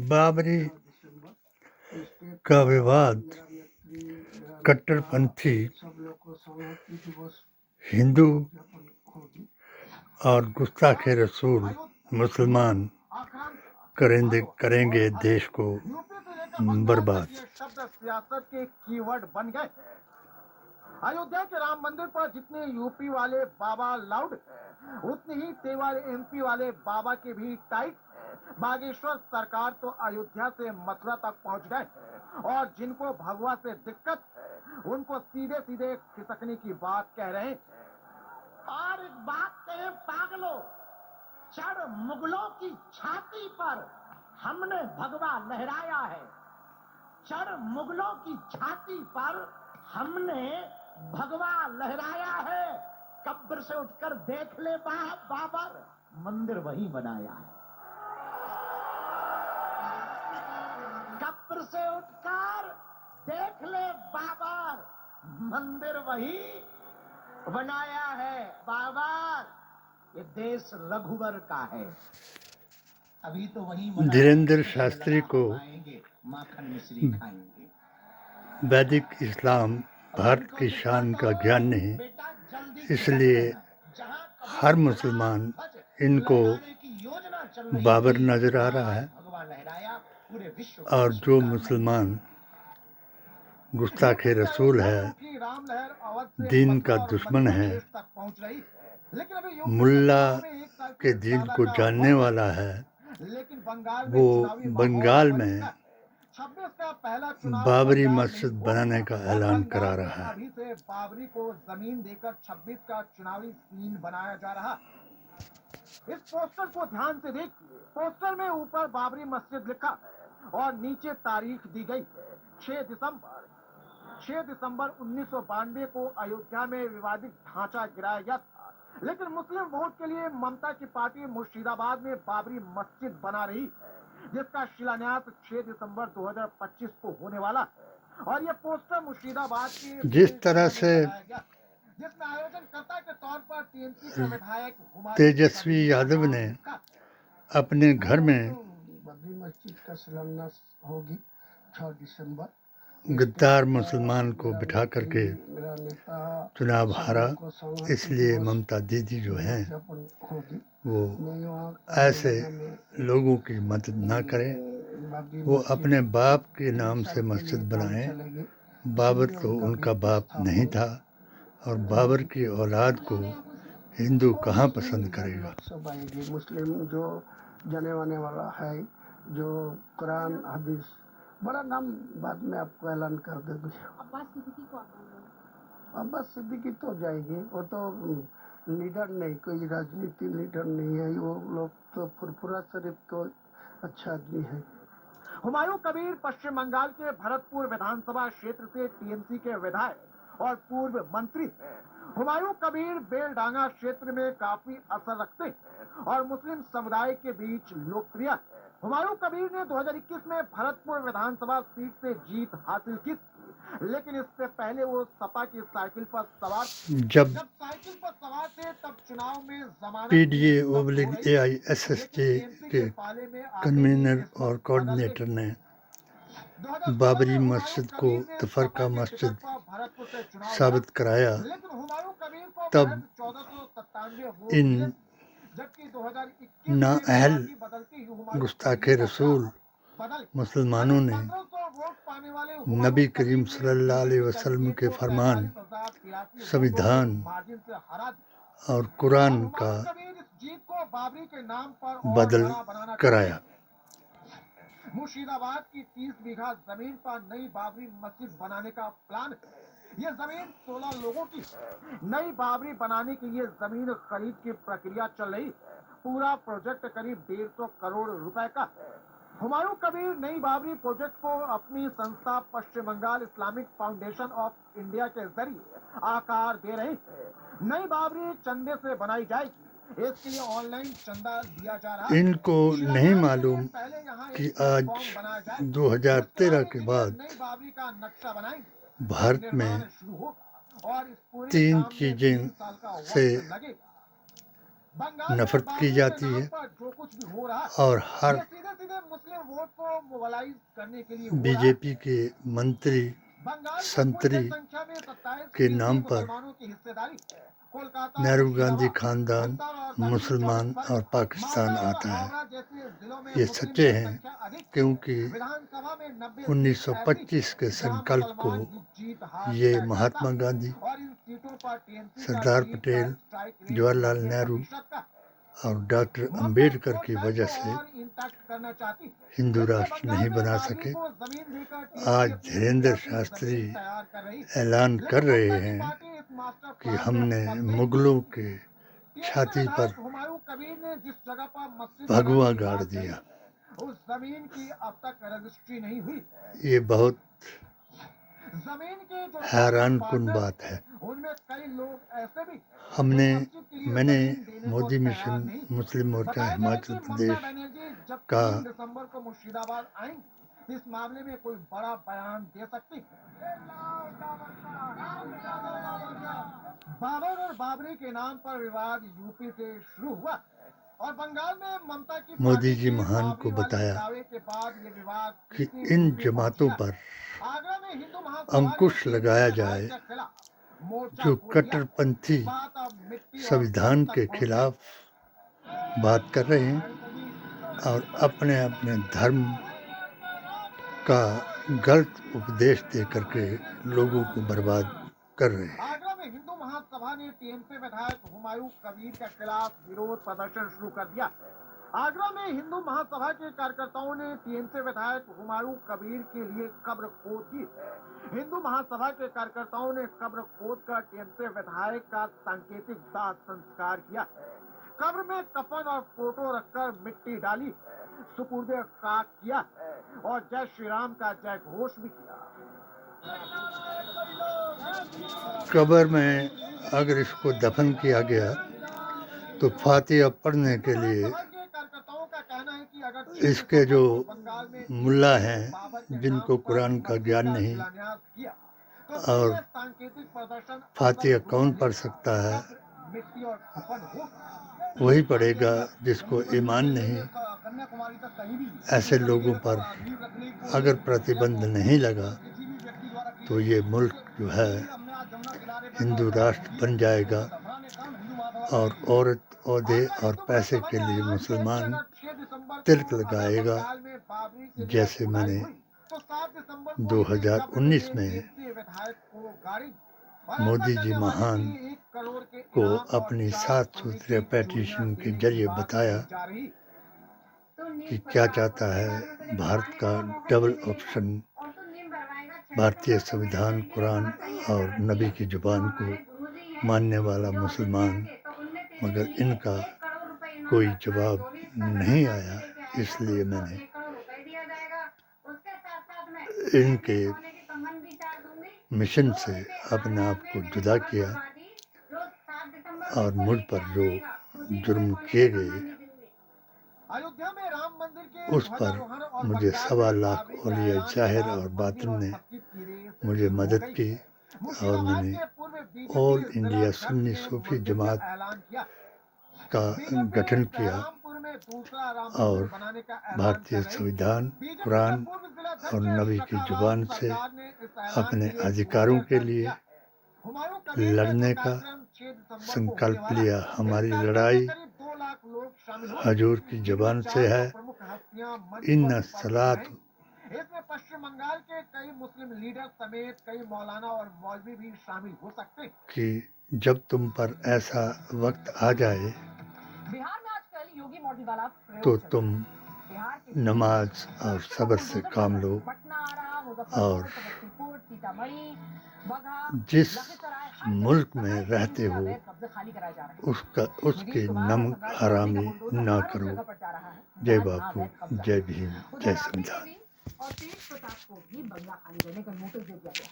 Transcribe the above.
बाबरी का विवाद कट्टरपंथी हिंदू और गुस्ताखे रसूल मुसलमान करेंगे देश को बर्बाद। शब्द सियासत के कीवर्ड बन गए। अयोध्या के राम मंदिर पर जितने यूपी वाले बाबा लाउड है, उतने ही तेवर एमपी वाले बाबा के भी टाइट है। बागेश्वर सरकार तो अयोध्या से मथुरा तक पहुंच गए और जिनको भगवा से दिक्कत है उनको सीधे सीधे खिसकने की बात कह रहे हैं। और एक बात कहे पागलों, चढ़ मुगलों की छाती पर हमने भगवा लहराया है। चढ़ मुगलों की छाती पर हमने भगवा लहराया है। कब्र से उठकर देख ले बाबर, मंदिर वही बनाया है। कब्र से उठकर देख ले बाबर, मंदिर वही बनाया है। बाबर, ये देश रघुवर का है। अभी तो वही धीरेन्द्र शास्त्री को माखन मिश्री खाएंगे। वैदिक इस्लाम भारत की शान का ज्ञान नहीं, इसलिए हर मुसलमान इनको बाबर नजर आ रहा है और जो मुसलमान गुस्ताखे रसूल है, दीन का दुश्मन है, मुल्ला के दीन को जानने वाला है, वो बंगाल में बाबरी मस्जिद बनाने का ऐलान करा रहा है। अभी से बाबरी को जमीन देकर 26 का चुनावी सीन बनाया जा रहा है। इस पोस्टर को ध्यान से देखिए। पोस्टर में ऊपर बाबरी मस्जिद लिखा है और नीचे तारीख दी गई है 6 दिसंबर। 6 दिसंबर 1992 को अयोध्या में विवादित ढांचा गिराया गया था, लेकिन मुस्लिम वोट के लिए ममता की पार्टी मुर्शिदाबाद में बाबरी मस्जिद बना रही है, जिसका शिलान्यास 6 दिसंबर 2025 को होने वाला है। और ये पोस्टर मुर्शिदाबाद की जिस तरह से जिसमें आयोजनकर्ता के तौर पर टीएमसी के विधायक तेजस्वी यादव ने अपने घर में बाबरी मस्जिद का शिलान्यास होगी 6 दिसंबर। गद्दार मुसलमान को बिठा करके चुनाव हारा, इसलिए ममता दीदी जो हैं वो ऐसे लोगों की मदद ना करें। वो अपने बाप के नाम से मस्जिद बनाएं। बाबर तो उनका बाप नहीं था और बाबर की औलाद को हिंदू कहाँ पसंद करेगा। सब आएगी। मुस्लिम जो जाने वाने वाला है, जो कुरान हदीस, बड़ा नाम बाद में आपको ऐलान कर देगी। अब्बास सिद्दीकी तो जाएगी, वो तो लीडर नहीं, कोई राजनीति लीडर नहीं है। वो लोग तो फुरफुरा शरीफ तो अच्छा आदमी है। हुमायूं कबीर पश्चिम बंगाल के भरतपुर विधानसभा क्षेत्र से टीएमसी के विधायक और पूर्व मंत्री हैं। हुमायूं कबीर बेलडांगा क्षेत्र में काफी असर रखते हैं और मुस्लिम समुदाय के बीच लोकप्रिय है। हुमायूं कबीर ने 2021 में भरतपुर विधानसभा सीट से जीत हासिल की, लेकिन इससे पहले वो सपा की साइकिल पर सवार जब साइकिल पर सवार थे तब चुनाव में जमानत PDA-AISSJ के कन्वीनर और कोऑर्डिनेटर ने बाबरी मस्जिद को तफरका मस्जिद साबित कराया, तब इन नाअहल गुस्ताखे रसूल मुसलमानों ने नबी करीम सल्लल्लाहु अलैहि वसल्लम के फरमान, संविधान और कुरान का बदल कराया। मुर्शिदाबाद की 30 बीघा जमीन पर नई बाबरी मस्जिद बनाने का प्लान है। ये जमीन 16 लोगों की है। नई बाबरी बनाने के लिए जमीन खरीद की प्रक्रिया चल रही है। पूरा प्रोजेक्ट करीब 150 करोड़ रुपए का है। हुमायूं कबीर नई बाबरी प्रोजेक्ट को अपनी संस्था Paschim Bangal Islamic foundation of India के जरिए आकार दे रहे हैं। नई बाबरी चंदे से बनाई जाएगी। इसके लिए ऑनलाइन चंदा दिया जा रहा है। इनको नहीं मालूम कि आज 2013 के बाद भारत में 3 चीजें से बंगाल में नफरत की बाबरी के जाती नाम है पर जो कुछ भी हो रहा है और ये हर सीधे सीधे मुस्लिम वोट को मोबालाइज करने के लिए हो रहा है। बीजेपी के मंत्री बंगाल में कुल संतरी जनसंख्या में 27% के नाम पर मुसलमानों की हिस्सेदारी है। कोलकाता, नेहरू गांधी मुर्शिदाबाद, खानदान उत्तर और दक्षिण मुसलमान 24 और परगना, पाकिस्तान मालदा और आता है। हावड़ा जैसे जिलों में ये मुस्लिम सच्चे हैं जनसंख्या अधिक है। क्योंकि विधानसभा में 90 सीट 1925 के ऐसी जहां संकल्प को मुसलमान जीत हार ये तय करता महात्मा है गांधी, और इन सीटों पर टीएमसी का सरदार जीत का पटेल, स्ट्राइक रेट जवाहरलाल 90% नेहरू का है। और डॉक्टर ममता अंबेडकर वोट की बैंक वजह को से और इंटैक्ट करना चाहती है। हिंदू इसलिए राष्ट्र बंगाल नहीं में बना बाबरी सके। को जमीन देकर आज टीएमसी अपनी धीरेंद्र सियासी शास्त्री जमीन तैयार कर रही है। ऐलान कर लेकिन रहे ममता की हैं पार्टी इस मास्टर कि प्लान में हमने फंस गई। मुगलों के टीएमसी छाती पर विधायक हुमायूं कबीर ने जिस जगह पर मस्जिद भगवा बनाने की गाड़ बात कही दिया। उस जमीन की अब तक रजिस्ट्री नहीं हुई है। ये बहुत जमीन के जो हैरान कुन पार्टनर बात है। उनमें कई लोग ऐसे भी हैं हमने जो मस्जिद के लिए मैंने जमीन देने को मोदी तैयार मिशन नहीं। मुस्लिम मोर्चा बताया जाए हिमाचल कि ममता प्रदेश बनर्जी जब का 3 दिसंबर को मुर्शिदाबाद आएंगी इस मामले में कोई बड़ा बयान दे सकती है। बाबर और बाबरी के नाम पर विवाद यूपी से शुरू हुआ है और बंगाल में ममता की मोदी पार्टी जी के महान को बाबरी वाले बताया दावे के बाद ये विवाद कि सीधे इन यूपी पहुंच जमातों गया। पर आगरा में हिंदू महासभा अंकुश ने लगाया टीएमसी जाए विधायक के खिलाफ मोर्चा जो खोल दिया। कट्टरपंथी बात अब मिट्टी और संविधान खून के तक पहुंच खिलाफ बात कर रहे हैं और अपने अपने धर्म का गलत उपदेश दे करके लोगों को बर्बाद कर रहे हैं। आगरा में हिंदू महासभा ने टीएमसी विधायक हुमायूं कबीर के खिलाफ विरोध प्रदर्शन शुरू कर दिया। आगरा में हिंदू महासभा के कार्यकर्ताओं ने टीएमसी विधायक हुमायूं कबीर के लिए कब्र खोद दी है। हिंदू महासभा के कार्यकर्ताओं ने कब्र खोद कर टीएमसी विधायक का सांकेतिक दाह संस्कार किया है। कब्र में कफन और फोटो रखकर मिट्टी डाली है, सुपुर्दे खाक किया है और जय श्री राम का जय घोष भी किया। कब्र में अगर इसको दफन किया गया तो फातिहा पढ़ने के लिए इसके जो मुल्ला हैं जिनको कुरान का ज्ञान नहीं और फातिहा कौन पढ़ सकता है, वही पढ़ेगा जिसको ईमान नहीं। ऐसे लोगों पर अगर प्रतिबंध नहीं लगा तो ये मुल्क जो है हिंदू राष्ट्र बन जाएगा और औरत ओहदे और पैसे के लिए मुसलमान तिलक लगाएगा। जैसे मैंने 2019 में मोदी जी महान को अपनी 7 सूत्रीय पेटिशन के जरिए बताया कि क्या चाहता है। भारत का डबल ऑप्शन, भारतीय संविधान, कुरान और नबी की जुबान को मानने वाला मुसलमान, मगर इनका कोई जवाब नहीं आया। इसलिए मैंने इनके मिशन से अपने आप को जुदा किया और मुझ पर जो जुर्म किए गए उस पर मुझे 1.25 लाख औलिया ज़ाहिर और बातिन ने मुझे मदद की और मैंने ऑल इंडिया सुन्नी सूफी जमात का गठन किया और भारतीय संविधान, कुरान और नबी की जुबान से अपने अधिकारों के लिए लड़ने का संकल्प लिया। हमारी लड़ाई हजूर की जुबान से है। इन्ना सलात इसमें पश्चिम बंगाल के कई मुस्लिम लीडर समेत कई मौलाना और मौलवी भी शामिल हो सकते हैं कि जब तुम पर ऐसा वक्त आ जाए बिहार में आजकल योगी मॉडल वाला तो तुम नमाज और सब्र से काम लो और जिस मुल्क में रहते हो उसकी नमक हरामी ना करो। जय बापू, जय भीम, जय संविधान। और तेज प्रताप को भी बंगला खाली करने का नोटिस दे दिया गया।